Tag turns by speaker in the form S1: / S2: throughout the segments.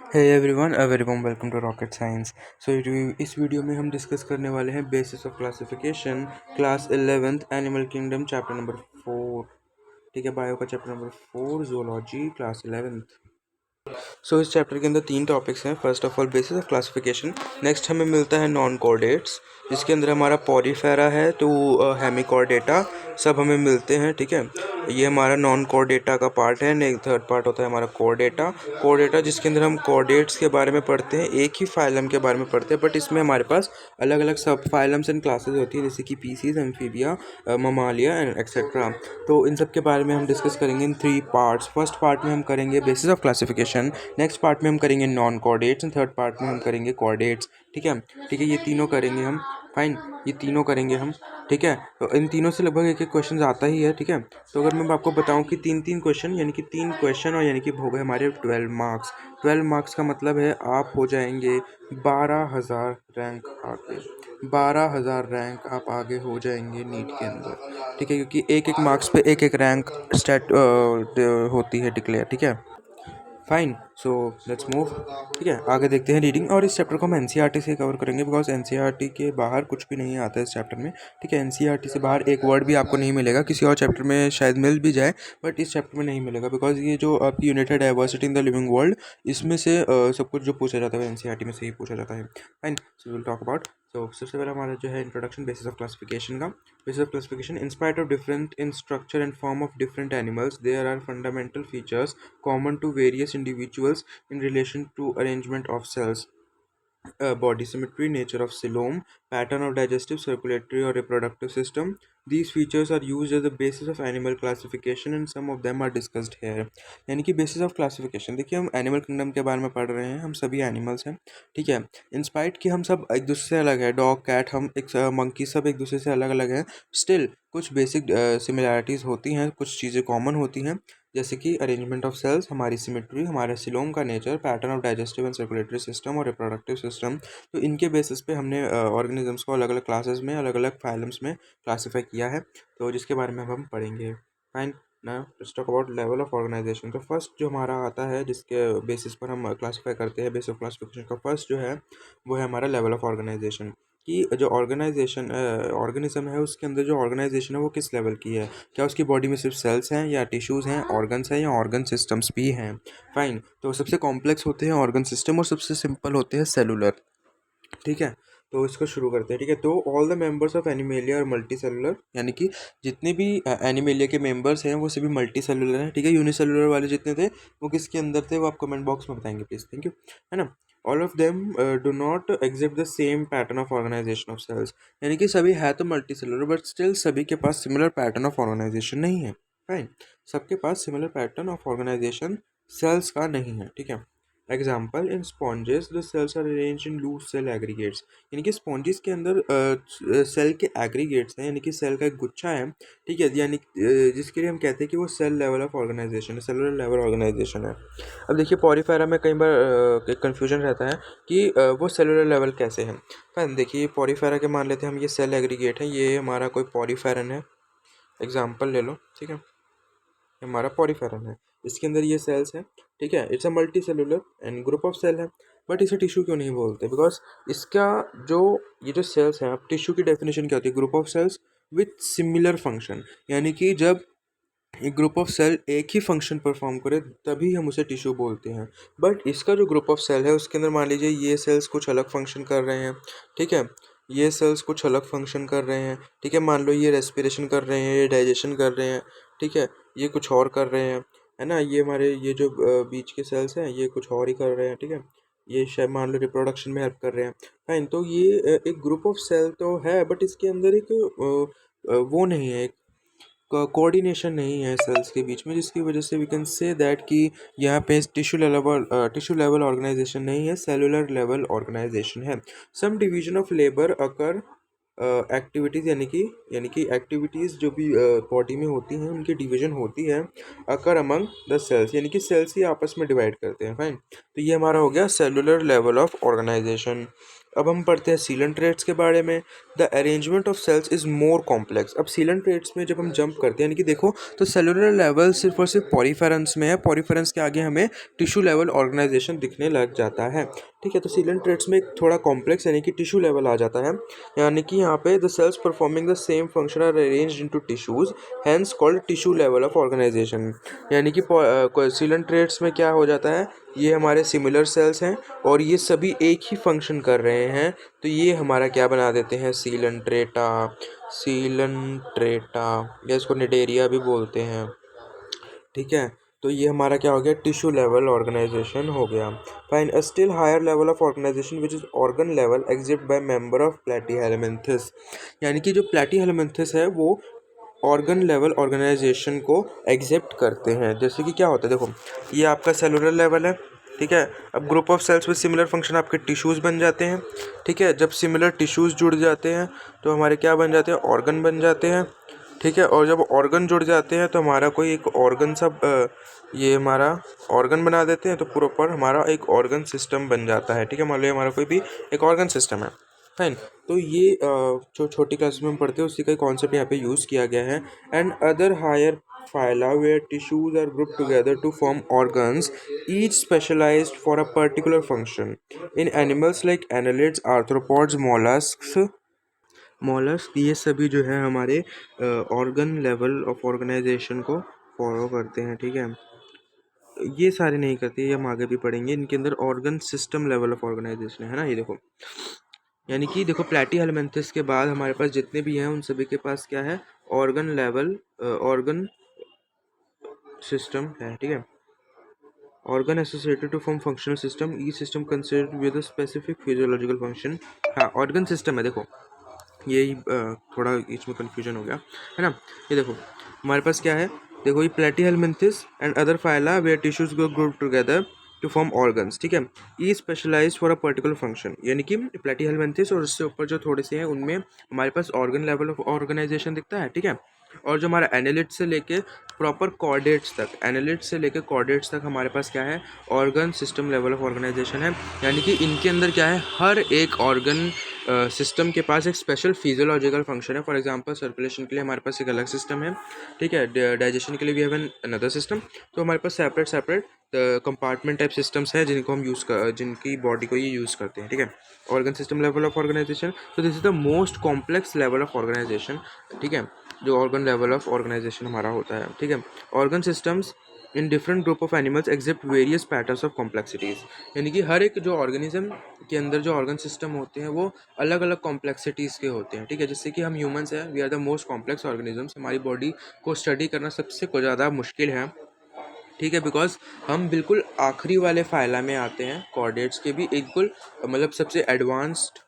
S1: Hey everyone, a very warm welcome to rocket science. इस video में हम discuss करने वाले हैं basis of classification, class 11th, animal kingdom, chapter number 4। ठीक है, बायो का chapter number 4, zoology, class 11th। इस चैप्टर के अंदर 3 टॉपिक्स हैं। First of all basis of classification, next हमें मिलता है नॉन कोऑर्डिनेट्स, जिसके अंदर हमारा पॉरीफेरा है तो हेमिकॉर्डेटा सब हमें मिलते हैं। ठीक है, ये हमारा नॉन कोऑर्डेटा का पार्ट है। नेक्स्ट थर्ड पार्ट होता है हमारा कोऑर्डेटा। कोऑर्डेटा जिसके अंदर हम कोऑर्डेट्स के बारे में पढ़ते हैं, एक ही फाइलम के बारे में पढ़ते हैं, बट इसमें हमारे पास अलग अलग सब फाइलम्स एंड क्लासेस होती हैं, जैसे कि पीसीज, एम्फीबिया, ममालिया एंड एक्सेट्रा। तो इन सब के बारे में हम डिस्कस करेंगे इन 3 पार्ट्स। फर्स्ट पार्ट में हम करेंगे basis of classification, next part में हम करेंगे non coordinates and third part में हम करेंगे कोऑर्डिनेट्स। ठीक है, ठीक है, ये तीनों करेंगे हम। फाइन, ये तीनों करेंगे हम। ठीक है, तो इन तीनों से लगभग एक एक क्वेश्चन आता ही है। ठीक है, तो अगर मैं आपको बताऊं कि 3 क्वेश्चन, यानी कि 3 क्वेश्चन, और यानी कि हो गए हमारे 12 मार्क्स। 12 मार्क्स का मतलब है आप हो जाएंगे 12,000 रैंक आगे। 12,000 रैंक आप आगे हो जाएंगे नीट के अंदर। ठीक है, क्योंकि एक एक मार्क्स पे एक एक रैंक स्टेट होती है डिक्लेयर। ठीक है, फाइन, सो लेट्स मूव। ठीक है, आगे देखते हैं रीडिंग। और इस चैप्टर को हम एनसीईआरटी से कवर करेंगे, बिकॉज एनसीईआरटी के बाहर कुछ भी नहीं आता है इस चैप्टर में। ठीक है, एनसीईआरटी से बाहर एक वर्ड भी आपको नहीं मिलेगा। किसी और चैप्टर में शायद मिल भी जाए, बट इस चैप्टर में नहीं मिलेगा, बिकॉज ये जो आपकी यूनिट है diversity in the living world, इसमें से सब कुछ जो पूछा जाता है एनसीईआरटी में से ही पूछा जाता है। Fine, so will talk about. सबसे पहले हमारा जो है इंट्रोडक्शन बेसिस ऑफ क्लासिफिकेशन का। Basis of classification: in spite of different in structure and form of different animals, there are fundamental features common to various individuals in relation to arrangement of cells, body symmetry, nature of coelom, pattern of digestive, circulatory or reproductive system. These features are used as the basis of animal classification and some of them are discussed here. यानी कि basis of classification, देखिए हम animal kingdom के बारे में पढ़ रहे हैं, हम सभी एनिमल्स हैं। ठीक है, इंस्पाइट कि हम सब एक दूसरे से अलग है, डॉग, कैट, हम एक मंकी, सब एक दूसरे से अलग अलग हैं, स्टिल कुछ बेसिक सिमिलैरिटीज़ होती हैं, कुछ चीज़ें कॉमन होती हैं, जैसे कि अरेंजमेंट ऑफ सेल्स, हमारी सिमेट्री, हमारे सिलोम का nature, pattern of digestive and circulatory system और रिप्रोडक्टिव सिस्टम। तो इनके बेसिस पे हमने ऑर्गेनिजम्स को अलग अलग क्लासेस में, अलग अलग फाइलम्स में क्लासीफाई किया है, तो जिसके बारे में अब हम पढ़ेंगे। फाइन, ना let's talk about level of organisation. तो फर्स्ट जो हमारा आता है, जिसके बेसिस पर हम क्लासीफाई करते हैं, बेसिस ऑफ क्लासिफिकेशन का फर्स्ट जो है वो है हमारा लेवल ऑफ ऑर्गेनाइजेशन। कि जो ऑर्गेनाइजेशन ऑर्गेनिज्म है, उसके अंदर जो ऑर्गेनाइजेशन है वो किस लेवल की है। क्या उसकी बॉडी में सिर्फ सेल्स हैं, या टिश्यूज़ हैं, ऑर्गन्स हैं, या ऑर्गन सिस्टम्स भी हैं। फाइन, तो सबसे कॉम्प्लेक्स होते हैं ऑर्गन सिस्टम और सबसे सिंपल होते हैं सेलुलर। ठीक है, तो इसको शुरू करते हैं। ठीक है, तो all the members of animalia और मल्टी सेलुलर, यानी कि जितने भी एनिमेलिया के मेंबर्स हैं वो सभी मल्टी सेलुलर हैं। ठीक है, यूनिसेलुलर वाले जितने थे वो किसके अंदर थे, वो आप कमेंट बॉक्स में बताएंगे प्लीज़, थैंक यू। है ना, all of them do not exhibit the same pattern of organisation of cells, यानी कि सभी है तो मल्टी सेलुलर, बट स्टिल सभी के पास सिमिलर पैटर्न ऑफ ऑर्गेनाइजेशन नहीं है। फाइन, सबके पास similar pattern of organisation cells का नहीं है। ठीक है, example, in sponges the cells are arranged in loose cell aggregates, यानी कि स्पॉन्जेस के अंदर सेल के एग्रीगेट्स हैं, यानी कि सेल का एक गुच्छा है। ठीक है, यानी जिसके लिए हम कहते हैं कि वो सेल लेवल ऑफ ऑर्गेनाइजेशन है, सेलुलर लेवल ऑर्गेनाइजेशन है। अब देखिए पॉरीफेरा में कई बार कन्फ्यूजन रहता है कि वो सेलुलर लेवल कैसे है। फैन देखिए, पॉरीफेरा के मान लेते हैं हम, ये सेल एग्रीगेट है, ये हमारा कोई पॉरीफेरन है, एग्जाम्पल ले लो। ठीक है, हमारा पॉरीफेरम है, इसके अंदर ये सेल्स हैं। ठीक है, it's a multi cellular and group of cell है, बट इसे टिश्यू क्यों नहीं बोलते, बिकॉज इसका जो ये जो सेल्स हैं, अब टिश्यू की डेफिनेशन क्या होती है, group of sales with similar function, यानी कि जब एक ग्रुप ऑफ सेल एक ही फंक्शन परफॉर्म करे तभी हम उसे टिश्यू बोलते हैं। बट इसका जो ग्रुप ऑफ सेल है उसके अंदर मान लीजिए ये सेल्स कुछ अलग फंक्शन कर रहे हैं। ठीक है, ये सेल्स कुछ अलग फंक्शन कर रहे हैं। ठीक है, मान लो ये रेस्पिरेशन कर रहे हैं, ये डाइजेशन कर रहे हैं। ठीक है, ये कुछ और कर रहे हैं, है ना, ये हमारे ये जो बीच के सेल्स हैं ये कुछ और ही कर रहे हैं। ठीक है, ये शायद मान लो रिप्रोडक्शन में हेल्प कर रहे हैं। फाइन, तो ये एक ग्रुप ऑफ सेल तो है, बट इसके अंदर एक वो नहीं है, कोऑर्डिनेशन नहीं है सेल्स के बीच में, जिसकी वजह से वी कैन से दैट कि यहाँ पे टिश्यू लेवल ऑर्गेनाइजेशन नहीं है, सेलुलर लेवल ऑर्गेनाइजेशन है। Some division of labour occur activities, यानी कि एक्टिविटीज़ जो भी बॉडी में होती हैं उनकी डिवीजन होती है अकर अमंग द सेल्स, यानी कि सेल्स ही आपस में डिवाइड करते हैं। फाइन, तो ये हमारा हो गया सेलुलर लेवल ऑफ ऑर्गेनाइजेशन। अब हम पढ़ते हैं सीलेंट रेट्स के बारे में। The arrangement of cells is more complex. अब सीलेंट रेट्स में जब हम जंप करते हैं यानी कि देखो तो सेलुलर लेवल सिर्फ और सिर्फ पॉरीफेरेंस में है, पॉरीफेरेंस के आगे हमें टिश्यू लेवल ऑर्गेनाइजेशन दिखने लग जाता है, ठीक है। तो सीलेंट रेट्स में एक थोड़ा कॉम्प्लेक्स यानी कि टिश्यू लेवल आ जाता है, यानी कि यहाँ पे the cells performing the same function are arranged into tissues, hence called tissue level of organisation. यानी कि सीलेंट रेट्स में क्या हो जाता है, ये हमारे सिमिलर सेल्स हैं और ये सभी एक ही फंक्शन कर रहे हैं, तो ये हमारा क्या बना देते हैं, सीलेंट्रेटा। सीलेंट्रेटा या इसको निडेरिया भी बोलते हैं, ठीक है। तो ये हमारा क्या हो गया, टिश्यू लेवल ऑर्गेनाइजेशन हो गया। Fine a still higher level of organisation which is organ level exist by member of Platyhelminthes. यानी कि जो प्लेटीहेलमिन्थस है वो ऑर्गन लेवल ऑर्गेनाइजेशन को एग्जिस्ट करते हैं। जैसे कि क्या होता है, देखो ये आपका सेलुलर लेवल है, ठीक है। अब group of cells with similar function आपके टिश्यूज़ बन जाते हैं, ठीक है। जब सिमिलर टिश्यूज़ जुड़ जाते हैं तो हमारे क्या बन जाते हैं, ऑर्गन बन जाते हैं, ठीक है। और जब ऑर्गन जुड़ जाते हैं तो हमारा कोई एक ऑर्गन सब ये हमारा ऑर्गन बना देते हैं, तो प्रॉपर हमारा एक ऑर्गन सिस्टम बन जाता है, ठीक है। मान लो हमारा कोई भी एक ऑर्गन सिस्टम है, फाइन। तो ये जो छोटी क्लास में हम पढ़ते हैं उसी का कॉन्सेप्ट यहाँ पे यूज़ किया गया है। And other higher phyla where tissues are grouped together to form organs, each specialized for a particular function. In animals like annelids, arthropods, mollusks ये सभी जो है हमारे ऑर्गन लेवल ऑफ ऑर्गेनाइजेशन को फॉलो करते हैं, ठीक है। ये सारे नहीं करते, ये हम आगे भी पढ़ेंगे। इनके अंदर organ system level of organisation है ना, ये देखो। यानी कि देखो प्लेटीहेलमिन्थस के बाद हमारे पास जितने भी हैं उन सभी के पास क्या है, ऑर्गन लेवल ऑर्गन सिस्टम है, ठीक है। Organ associated to form functional system, each system considered with a specific physiological function. हाँ ऑर्गन सिस्टम है, देखो यही थोड़ा इसमें कन्फ्यूजन हो गया है ना। ये देखो हमारे पास क्या है, देखो ये platyhelminthes and other phyla where tissues go group together to form organs, ठीक है। ई specialise for a particular function, यानी कि प्लेटीहेलमिन्थस और उससे ऊपर जो थोड़े से हैं उनमें हमारे पास ऑर्गन लेवल ऑफ ऑर्गेनाइजेशन दिखता है, ठीक है। और जो हमारा एनालिट से लेके प्रॉपर कॉर्डेट्स तक, एनालिट से लेके कॉर्डेट्स तक हमारे पास क्या है, organ system level of organisation है। यानी कि इनके अंदर क्या है, हर एक ऑर्गन सिस्टम के पास एक स्पेशल फिजियोलॉजिकल फंक्शन है। फॉर एग्जांपल सर्कुलेशन के लिए हमारे पास एक अलग सिस्टम है, ठीक है। डाइजेशन के लिए भी हैव एन अनदर सिस्टम। तो हमारे पास separate separate compartment type systems हैं जिनको हम जिनकी बॉडी को ये यूज़ करते हैं, ठीक है। Organ system level of organisation, तो this is the most complex level of organisation, ठीक है, जो ऑर्गन लेवल ऑफ ऑर्गेनाइजेशन हमारा होता है, ठीक है। Organ systems in different group of animals exhibit various patterns of complexities. यानी कि हर एक जो ऑर्गेनिज्म के अंदर जो ऑर्गन सिस्टम होते हैं वो अलग अलग कॉम्प्लेक्सिटीज़ के होते हैं, ठीक है। जैसे कि हम ह्यूमंस हैं, we are the most complex organisms. हमारी बॉडी को स्टडी करना सबसे ज़्यादा मुश्किल है, ठीक है, बिकॉज हम बिल्कुल आखिरी वाले फाइला में आते हैं, कॉर्डेट्स के भी बिल्कुल मतलब सबसे एडवांस्ड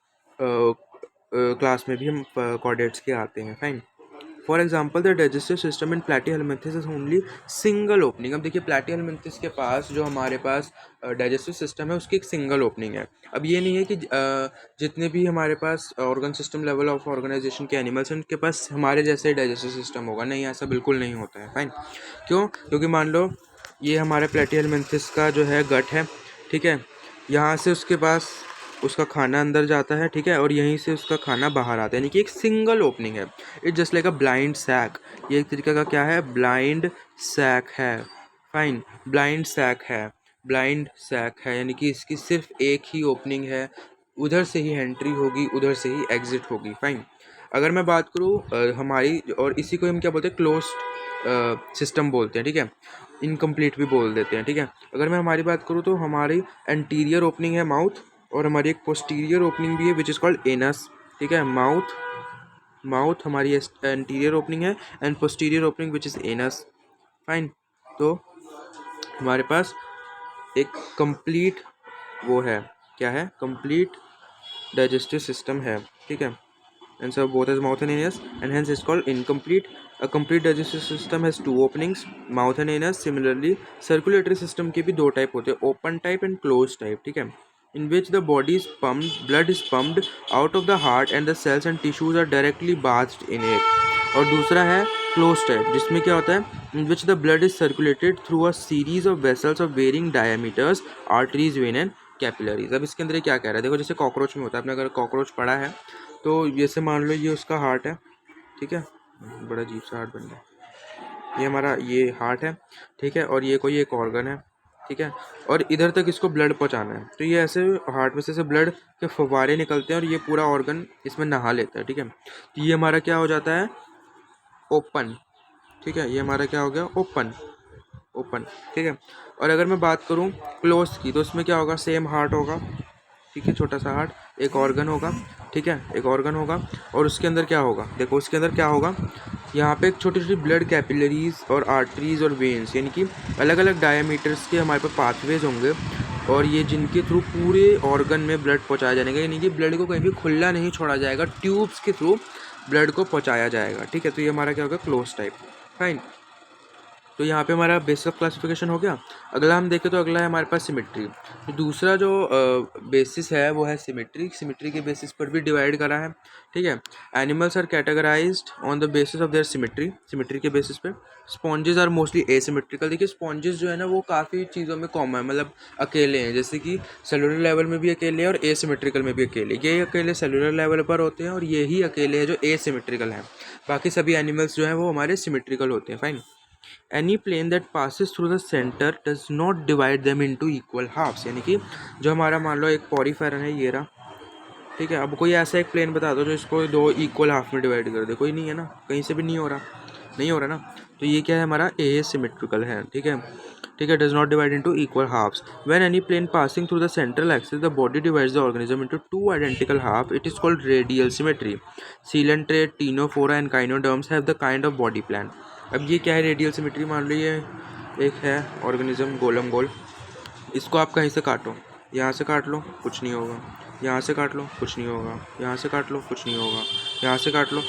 S1: क्लास में भी हम कॉर्डेट्स के आते हैं, fine. For example the digestive system in platyhelminthes is only single opening. अब देखिए प्लेटीहेलमिन्थस के पास जो हमारे पास डाइजेस्टिव सिस्टम है उसकी एक सिंगल ओपनिंग है। अब ये नहीं है कि जितने भी हमारे पास organ system level of organisation के एनिमल्स हैं उनके पास हमारे जैसे डाइजेस्टिव सिस्टम होगा, नहीं ऐसा बिल्कुल नहीं होता है, फाइन। क्यों, क्योंकि मान लो ये हमारे प्लेटीहेलमिन्थस का जो है गट है, ठीक है। यहाँ से उसके पास उसका खाना अंदर जाता है, ठीक है, और यहीं से उसका खाना बाहर आता है, यानी कि एक सिंगल ओपनिंग है। It just like a blind sac, ये एक तरीके का क्या है, ब्लाइंड सैक है, फाइन। ब्लाइंड सैक है, ब्लाइंड सैक है, यानी कि इसकी सिर्फ एक ही ओपनिंग है, उधर से ही एंट्री होगी उधर से ही एग्जिट होगी, फाइन। अगर मैं बात करूँ हमारी, और इसी को हम क्या बोलते हैं, क्लोज्ड सिस्टम बोलते हैं, ठीक है। इनकम्प्लीट भी बोल देते हैं, ठीक है। अगर मैं हमारी बात करूँ तो हमारी एंटीरियर ओपनिंग है माउथ, और हमारी एक पोस्टीरियर ओपनिंग भी है विच इज़ कॉल्ड एनस, ठीक है। माउथ हमारी एंटीरियर ओपनिंग है and posterior opening which is anus, fine. तो हमारे पास एक कंप्लीट वो है, क्या है, कंप्लीट डाइजेस्टिव सिस्टम है, ठीक है। and so both as mouth and anus, and hence it's called incomplete. A complete digestive system has two openings, mouth and anus. Similarly circulatory system के भी दो टाइप होते हैं, open type and closed type, ठीक है, in which the body is pumped, blood is pumped out of the heart and the cells and tissues are directly bathed in it. और दूसरा है closed type जिसमें क्या होता है, in which the blood is circulated through a series of vessels of varying diameters, arteries, vein and capillaries. अब इसके अंदर ये क्या कह रहा है, देखो जैसे कॉकरोच में होता है, आपने अगर कॉकरोच पढ़ा है तो जैसे मान लो ये उसका हार्ट है, ठीक है, बड़ा अजीब सा हार्ट बन गया, ये हमारा ये हार्ट है, ठीक है, और ये कोई एक ऑर्गन है, ठीक है, और इधर तक इसको ब्लड पहुंचाना है, तो ये ऐसे हार्ट में से ब्लड के फव्वारे निकलते हैं और ये पूरा ऑर्गन इसमें नहा लेता है, ठीक है। तो ये हमारा क्या हो जाता है, ओपन, ठीक है, ये हमारा क्या हो गया, ओपन, ओपन, ठीक है। और अगर मैं बात करूँ क्लोज की, तो उसमें क्या होगा, सेम हार्ट होगा, ठीक है, छोटा सा हार्ट, एक ऑर्गन होगा, ठीक है, एक ऑर्गन होगा, और उसके अंदर क्या होगा, देखो उसके अंदर क्या होगा, यहाँ पे एक छोटी छोटी ब्लड कैपिलरीज और आर्टरीज और वेन्स, यानी कि अलग अलग डायमीटर्स के हमारे पास पाथवेज होंगे, और ये जिनके थ्रू पूरे ऑर्गन में ब्लड पहुँचाया जाएगा, यानी कि ब्लड को कहीं भी खुला नहीं छोड़ा जाएगा, ट्यूब्स के थ्रू ब्लड को पहुँचाया जाएगा, ठीक है। तो ये हमारा क्या होगा, क्लोज टाइप, फाइन। तो यहाँ पे हमारा बेसिक क्लासिफिकेशन हो गया। अगला हम देखें तो अगला है हमारे पास सिमेट्री। तो दूसरा जो बेसिस है वो है सिमेट्री। सिमेट्री के बेसिस पर भी डिवाइड करा है, ठीक है। Animals are categorised on the basis of their symmetry. Symmetry के बेसिस पे स्पॉन्जेस आर मोस्टली एसिमेट्रिकल। देखिए स्पॉन्जेस जो है ना वो काफ़ी चीज़ों में कॉमन है, मतलब अकेले हैं, जैसे कि सेलुलर लेवल में भी अकेले हैं और एसिमेट्रिकल में भी अकेले। ये अकेले सेलुलर लेवल पर होते हैं और ये ही अकेले हैं जो एसिमेट्रिकल हैं। बाकी सभी एनिमल्स जो हैं वो हमारे सिमेट्रिकल होते हैं, fine. Any plane that passes through the center does not divide them into equal halves। यानी कि जो हमारा मान लो एक पॉरीफेरन है ये रहा, ठीक है। अब कोई ऐसा एक प्लेन बता दो जो इसको दो इक्वल हाफ में डिवाइड कर दे, कोई नहीं है ना, कहीं से भी नहीं हो रहा, नहीं हो रहा ना। तो ये क्या है, हमारा एसिमेट्रिकल है, ठीक है, ठीक है, does not divide into equal halves. When any plane passing through the central axis the body divides the organism into two identical half, it is called radial symmetry. Coelenterate, ctenophora and echinoderms have the kind of body plan. अब ये क्या है, radial symmetry. मान लो ये एक है organism गोलम गोल, इसको आप कहीं से काटो, यहाँ से काट लो कुछ नहीं होगा, यहाँ से काट लो कुछ नहीं होगा, यहाँ से काट लो कुछ नहीं होगा, यहाँ से काट लो,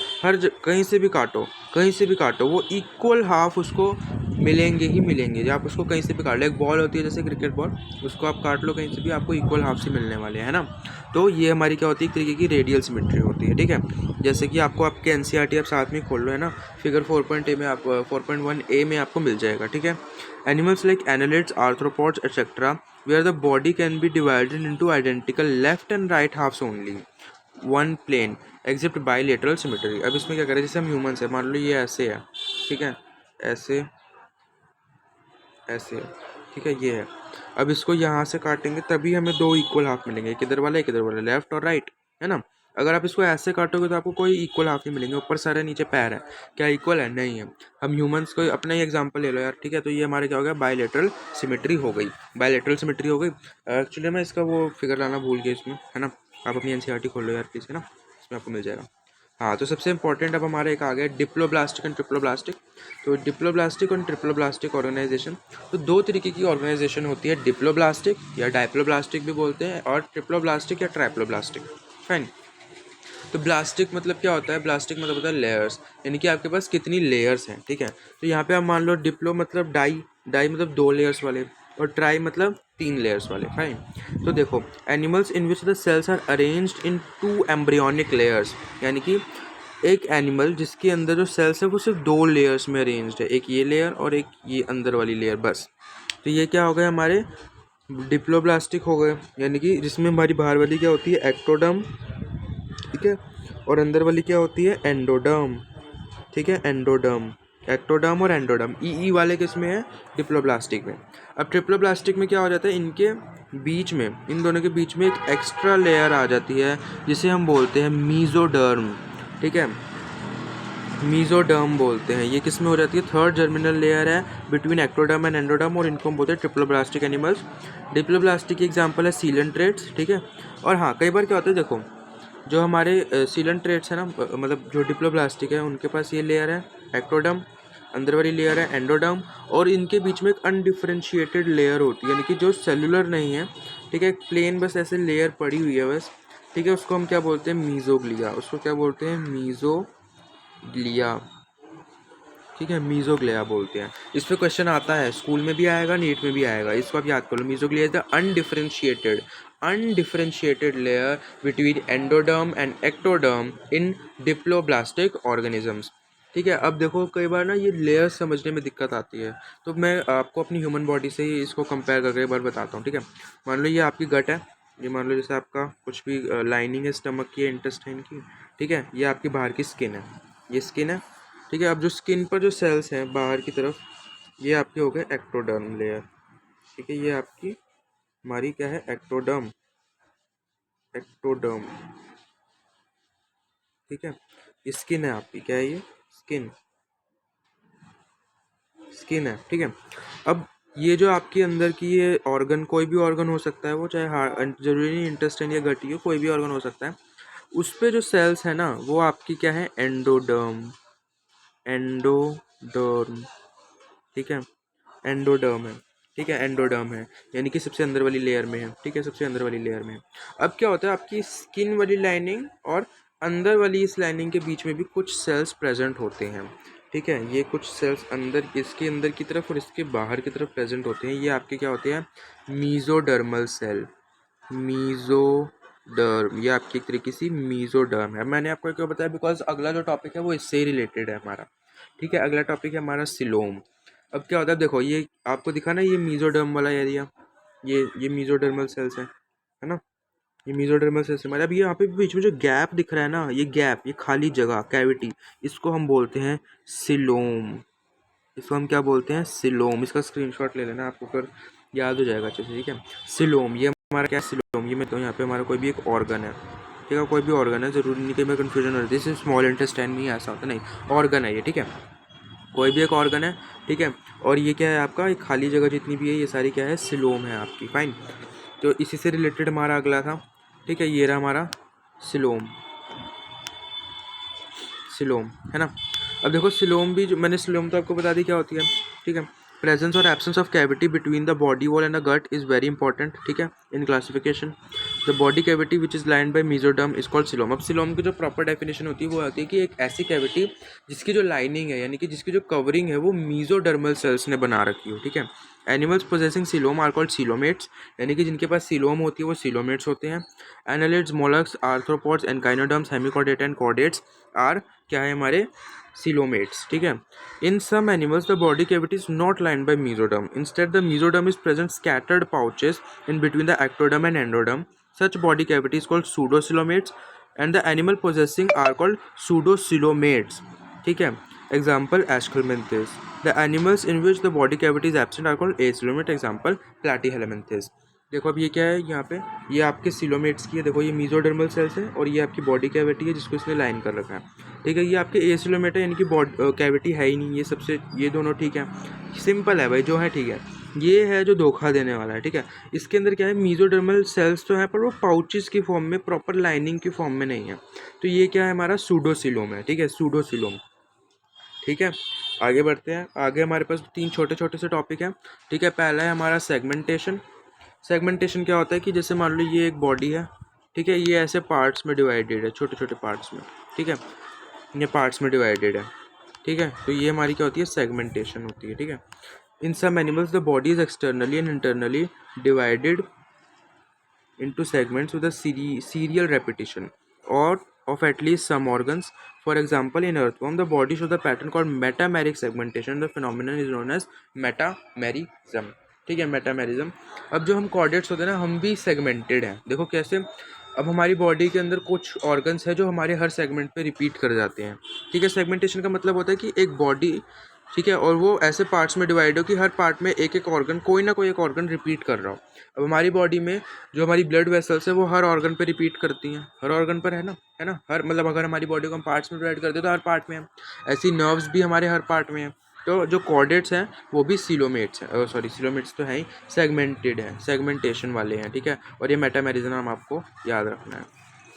S1: कहीं से भी काटो, कहीं से भी काटो, वो इक्वल हाफ उसको मिलेंगे ही मिलेंगे। आप उसको कहीं से भी काट लो, एक बॉल होती है जैसे क्रिकेट बॉल, उसको आप काट लो कहीं से भी, आपको इक्वल हाफ से मिलने वाले हैं ना। तो ये हमारी क्या होती है, एक तरीके की रेडियल सिमेट्री होती है, ठीक है। जैसे कि आपको आपके एनसीईआरटी आप साथ में खोल लो है ना, फिगर 4.A में आप 4.1A में आपको मिल जाएगा, ठीक है। Animals like annelids, arthropods etcetera where the body can be divided into identical left and right halves only one plane except bilateral symmetry। अब इसमें क्या करें, जैसे हम ह्यूमंस है, मान लो ये ऐसे है, ठीक है, ऐसे ऐसे है, ठीक है, ये है। अब इसको यहाँ से काटेंगे तभी हमें दो इक्वल हाफ मिलेंगे, एक इधर वाला एक इधर वाला, लेफ्ट और राइट, है ना। अगर आप इसको ऐसे काटोगे तो आपको कोई इक्वल हाफ नहीं मिलेंगे, ऊपर सर है नीचे पैर है, क्या इक्वल है, नहीं है। हम ह्यूमंस को अपना ही एग्जांपल ले लो यार, ठीक है। तो ये हमारे क्या हो गया, बायलेटरल सिमेट्री हो गई, बायलेटरल सिमेट्री हो गई। एक्चुअली मैं इसका वो फिगर लाना भूल गया इसमें, है ना। आप अपनी एनसीईआरटी खोल लो यार प्लीज़, है ना, इसमें आपको मिल जाएगा। हाँ, तो सबसे इंपॉर्टेंट अब हमारा एक आ गया डिप्लोब्लास्टिक एंड ट्रिप्लोब्लास्टिक। तो डिप्लोब्लास्टिक और ट्रिप्लोब्लास्टिक ऑर्गेनाइजेशन, तो दो तरीके की ऑर्गेनाइजेशन होती है, डिप्लोब्लास्टिक या डाइप्लोब्लास्टिक भी बोलते हैं, और ट्रिप्लोब्लास्टिक या ट्राइप्लोब्लास्टिक, फाइन। तो ब्लास्टिक मतलब क्या होता है, ब्लास्टिक मतलब होता है लेयर्स, यानी कि आपके पास कितनी लेयर्स हैं, ठीक है। तो यहाँ पे आप मान लो डिप्लो मतलब डाई, डाई मतलब दो लेयर्स वाले, और ट्राई मतलब तीन लेयर्स वाले, फाइन। तो देखो animals in which the cells are arranged into embryonic layers, यानी कि एक एनिमल जिसके अंदर जो सेल्स है वो सिर्फ दो लेयर्स में अरेंज्ड है, एक ये लेयर और एक ये अंदर वाली लेयर, बस। तो ये क्या हो गए हमारे डिप्लोब्लास्टिक हो गए, यानी कि जिसमें हमारी बाहर वाली क्या होती है, एक्टोडर्म, ठीक है, और अंदर वाली क्या होती है, एंडोडर्म, ठीक है, एंडोडर्म, एक्टोडर्म और एंडोडर्म। ई वाले किस में है, डिप्लोब्लास्टिक में। अब ट्रिप्लोब्लास्टिक में क्या हो जाता है, इनके बीच में, इन दोनों के बीच में एक एक्स्ट्रा लेयर आ जाती है जिसे हम बोलते हैं मीजोडर्म, ठीक है, मीजोडर्म बोलते हैं। ये किस में हो जाती है, थर्ड जर्मिनल लेयर है बिटवीन एक्टोडर्म एंड एंडोडर्म, और इनको हम बोलते हैं ट्रिप्लोब्लास्टिक एनिमल्स। डिप्लोब्लास्टिक की एग्जांपल है सीलेंट्रेट्स, ठीक है। और हाँ, कई बार क्या होता है, देखो जो हमारे सीलेंट्रेट्स है ना, मतलब जो डिप्लोब्लास्टिक है उनके पास ये लेयर है एक्टोडर्म, अंदर वाली लेयर है एंडोडर्म, और इनके बीच में एक अनडिफरेंशिएटेड लेयर होती है, यानी कि जो सेलुलर नहीं है, ठीक है, एक प्लेन बस ऐसे लेयर पड़ी हुई है बस, ठीक है। उसको हम क्या बोलते हैं, मीजोग्लिया, उसको क्या बोलते हैं, मीजोग्लिया, ठीक है, मीजोग्लिया बोलते हैं। इस पर क्वेश्चन आता है, स्कूल में भी आएगा, नीट में भी आएगा, इसको आप याद कर लो। Mesoglea is the undifferentiated layer between endoderm and ectoderm in diploblastic organisms. ठीक है। अब देखो कई बार ना ये लेयर्स समझने में दिक्कत आती है, तो मैं आपको अपनी ह्यूमन बॉडी से ही इसको कंपेयर करके एक बार बताता हूँ। ठीक है, मान लो ये आपकी गट है, ये मान लो जैसे आपका कुछ भी लाइनिंग है स्टमक की, इंटेस्टाइन की। ठीक है, ये आपकी बाहर की स्किन है, ये स्किन है। ठीक है, अब जो स्किन पर जो सेल्स हैं बाहर की तरफ, ये आपके हो गए एक्टोडर्म लेयर। ठीक है, ये आपकी हमारी क्या है, एक्टोडर्म, एक्टोडर्म। ठीक है, ये स्किन है आपकी, क्या है ये, स्किन, स्किन है। ठीक है, अब ये जो आपके अंदर की ये ऑर्गन, कोई भी ऑर्गन हो सकता है वो, चाहे जरूरी नहीं इंटेस्टाइन या गट हो, कोई भी ऑर्गन हो सकता है। उस पे जो सेल्स है ना वो आपकी क्या है, एंडोडर्म, एंडोडर्म। ठीक है, एंडोडर्म है। ठीक है, एंडोडर्म है, यानी कि सबसे अंदर वाली लेयर में है। ठीक है, सबसे अंदर वाली लेयर में है। अब क्या होता है, आपकी स्किन वाली लाइनिंग और अंदर वाली इस लाइनिंग के बीच में भी कुछ सेल्स प्रेजेंट होते हैं। ठीक है, ये कुछ सेल्स अंदर, इसके अंदर की तरफ और इसके बाहर की तरफ प्रेजेंट होते हैं। ये आपके क्या होते हैं, मीजोडर्मल सेल, मीजोडर्म। ये आपकी एक तरीके से मीजोडर्म है। मैंने आपको क्यों बताया, बिकॉज अगला जो टॉपिक है वो इससे ही रिलेटेड है हमारा। ठीक है, अगला टॉपिक है हमारा सिलोम। अब क्या होता है, देखो ये आपको दिखा ना, ये मीजोडर्म वाला एरिया, ये मीजोडर्मल सेल्स है ना, ये मीजोडर्मल सेल्स हमारे। अब ये यहाँ पे बीच में जो गैप दिख रहा है ना, ये गैप, ये खाली जगह, कैविटी, इसको हम बोलते हैं सिलोम। इसको हम क्या बोलते हैं, सिलोम। इसका स्क्रीनशॉट ले लेना, आपको फिर याद हो जाएगा अच्छे से। ठीक है, सिलोम, ये हमारा क्या है, सिलोम। ये मैं तो यहाँ पे हमारा कोई भी एक ऑर्गन है। ठीक है, कोई भी ऑर्गन है, जरूरी नहीं कि मैं कन्फ्यूजन हो रही है, स्मॉल इंटेस्टाइन नहीं ऐसा होता, नहीं, ऑर्गन है ये। ठीक है, कोई भी एक ऑर्गन है। ठीक है, और ये क्या है आपका, ये खाली जगह जितनी भी है ये सारी क्या है, सिलोम है आपकी। फाइन, तो इसी से रिलेटेड हमारा अगला था। ठीक है, ये रहा हमारा सिलोम, सिलोम है ना। अब देखो सिलोम भी, जो मैंने सिलोम तो आपको बता दी क्या होती है। ठीक है, प्रेजेंस और absence of cavity between the body wall and the gut is very important. ठीक है, in classification the body cavity which is lined by mesoderm is called coelom. अब सिलोम की जो प्रॉपर डेफिनेशन होती है वो होती है कि एक ऐसी कैविटी जिसकी जो लाइनिंग है, यानी कि जिसकी जो कवरिंग है वो मीजोडर्मल सेल्स ने बना रखी हो। ठीक है, animals possessing coelom are called coelomates, यानी कि जिनके पास सिलोम होती है वो सिलोमेट्स होते हैं। Annelids, molluscs, arthropods, echinoderms, hemichordata and chordates are क्या है हमारे, सिलोमेट्स। ठीक है, in some animals the body cavity is not lined by mesoderm, instead the mesoderm is present scattered pouches in between the ectoderm and endoderm. Such body cavity is called pseudocilomates and the animal possessing are called pseudocilomates. ठीक है, example Aschelminthes. The animals in which the body cavity is absent are called acelomate. Example Platyhelminthes. देखो अब ये क्या है, यहाँ पे ये आपके सिलोमेट्स की है। देखो ये मीजोडर्मल सेल्स है और ये आपकी बॉडी कैविटी है जिसको इसने लाइन कर रखा है। ठीक है, ये आपके एसिलोमेट है, यानी कि बॉडी कैविटी है ही नहीं। ये सबसे, ये दोनों ठीक है, सिंपल है भाई, जो है ठीक है। ये है जो धोखा देने वाला है। ठीक है, इसके अंदर क्या है, मीजोडर्मल सेल्स तो है पर वो पाउचेस की फॉर्म में, प्रॉपर लाइनिंग की फॉर्म में नहीं है। तो ये क्या है, हमारा सूडोसिलोम है। ठीक है, सूडोसिलोम। ठीक है, आगे बढ़ते हैं। आगे हमारे पास 3 छोटे छोटे से टॉपिक हैं। ठीक है, पहला है हमारा सेगमेंटेशन। सेगमेंटेशन क्या होता है कि जैसे मान लो ये एक बॉडी है। ठीक है, ये ऐसे पार्ट्स में डिवाइडेड है, छोटे छोटे पार्ट्स में। ठीक है, ये पार्ट्स में डिवाइडेड है। ठीक है, तो ये हमारी क्या होती है, सेगमेंटेशन होती है। ठीक है, in some animals the body is externally and internally divided into segments with a serial repetition or of at least some organs. For example, in earthworm, the body shows a pattern called metameric segmentation. The phenomenon is known as metamerism. ठीक है, metamerism. अब जो हम chordates होते हैं ना, हम भी सेगमेंटेड हैं। देखो कैसे, अब हमारी बॉडी के अंदर कुछ ऑर्गन्स है जो हमारे हर सेगमेंट पे रिपीट कर जाते हैं। ठीक है, सेगमेंटेशन का मतलब होता है कि एक बॉडी, ठीक है, और वो ऐसे पार्ट्स में डिवाइड हो कि हर पार्ट में एक एक ऑर्गन, कोई ना कोई एक ऑर्गन रिपीट कर रहा हो। अब हमारी बॉडी में जो हमारी ब्लड वेसल्स है वो हर ऑर्गन पे रिपीट करती हैं, हर ऑर्गन पर है ना, है ना, हर, मतलब अगर हमारी बॉडी को हम पार्ट्स में डिवाइड करते हैं तो हर पार्ट में है। ऐसी नर्व्स भी हमारे हर पार्ट में है। तो जो कॉर्डेट्स हैं वो भी सिलोमेट्स हैं, सॉरी सिलोमेट्स तो है ही, सेगमेंटेड हैं, सेगमेंटेशन वाले हैं। ठीक है, और ये मेटामेरिज्म आपको याद रखना है।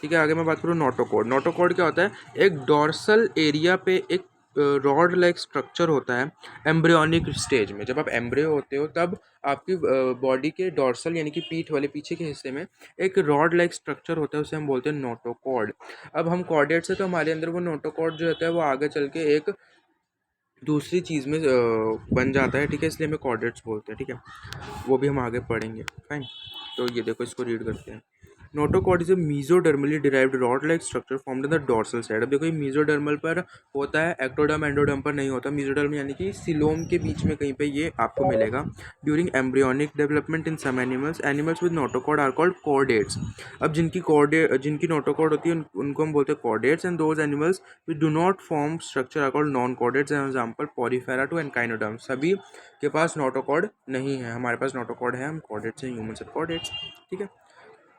S1: ठीक है, आगे मैं बात करूँ नोटोकॉर्ड। नोटोकॉर्ड क्या होता है, एक डोर्सल एरिया पे एक रॉड लाइक स्ट्रक्चर होता है एम्ब्रियोनिक स्टेज में। जब आप एम्ब्रियो होते हो तब आपकी बॉडी के डोर्सल, यानी कि पीठ वाले पीछे के हिस्से में एक रॉड लाइक स्ट्रक्चर होता है, उसे हम बोलते हैं नोटोकॉर्ड। अब हम कॉर्डेट्स है तो हमारे अंदर वो नोटोकॉर्ड जो होता है वो आगे चल के एक दूसरी चीज़ में बन जाता है। ठीक है, इसलिए हमें कॉर्डेट्स बोलते हैं। ठीक है, वो भी हम आगे पढ़ेंगे। फाइन, तो ये देखो, इसको रीड करते हैं। Notochord is a mesodermally derived rod like structure formed in the dorsal side. अब देखो ये मीजोडर्मल पर होता है, एक्टोडर्म एंडोडर्म पर नहीं होता। मीजोडर्म यानी कि सिलोम के बीच में कहीं पे ये आपको मिलेगा। During embryonic development in some animals with notochord are called chordates. अब जिनकी नोटोकॉर्ड होती है उनको हम बोलते हैं chordates, and those animals which do not form structure are called non chordates. Example porifera to echinoderm. सभी के पास नोटोकॉर्ड नहीं है, हमारे पास नोटोकॉर्ड है, हम कॉर्डेट्स हैं, ह्यूमन से कॉर्डेट्स। ठीक है,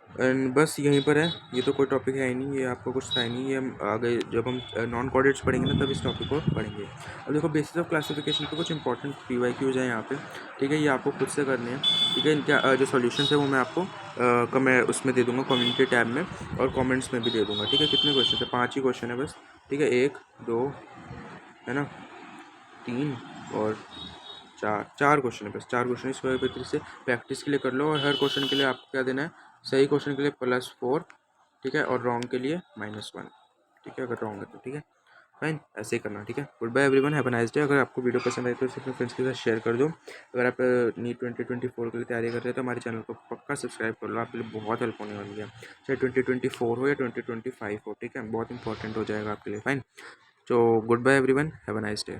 S1: एंड बस यहीं पर है, ये तो कोई टॉपिक है ही नहीं, ये आपको कुछ था ही नहीं, ये हम आगे जब हम नॉन कॉर्डेट्स पढ़ेंगे ना तब इस टॉपिक को पढ़ेंगे। अब देखो बेसिस ऑफ क्लासिफिकेशन पे कुछ इंपॉर्टेंट PYQs हैं यहाँ पे। ठीक है, ये आपको खुद से करने हैं। ठीक है, इनके जो सॉल्यूशंस है वो मैं आपको मैं उसमें दे दूँगा कम्युनिटी टैब में, और कमेंट्स में भी दे दूँगा। ठीक है, कितने क्वेश्चन है? 5 ही क्वेश्चन है बस। ठीक है, 1 2 है ना, 3 और 4 क्वेश्चन है बस। 4 क्वेश्चन इस पेपर से प्रैक्टिस के लिए कर लो, और हर क्वेश्चन के लिए आपको क्या देना है? सही क्वेश्चन के लिए +4, ठीक है, और रॉन्ग के लिए -1। ठीक है, अगर रॉन्ग है तो। ठीक है, फाइन, ऐसे ही करना। ठीक है, good bye everyone, have a nice day. अगर आपको वीडियो पसंद आई तो इसे अपने फ्रेंड्स के साथ शेयर कर दो। अगर आप नीट 2024 के लिए तैयारी कर रहे हैं तो हमारे चैनल को पक्का सब्सक्राइब कर लो, आपके लिए बहुत हेल्प होने वाली है, चाहे 2024 हो या 2025 हो। ठीक है, बहुत इंपॉर्टेंट हो जाएगा आपके लिए। फाइन, तो good bye everyone, have a nice day.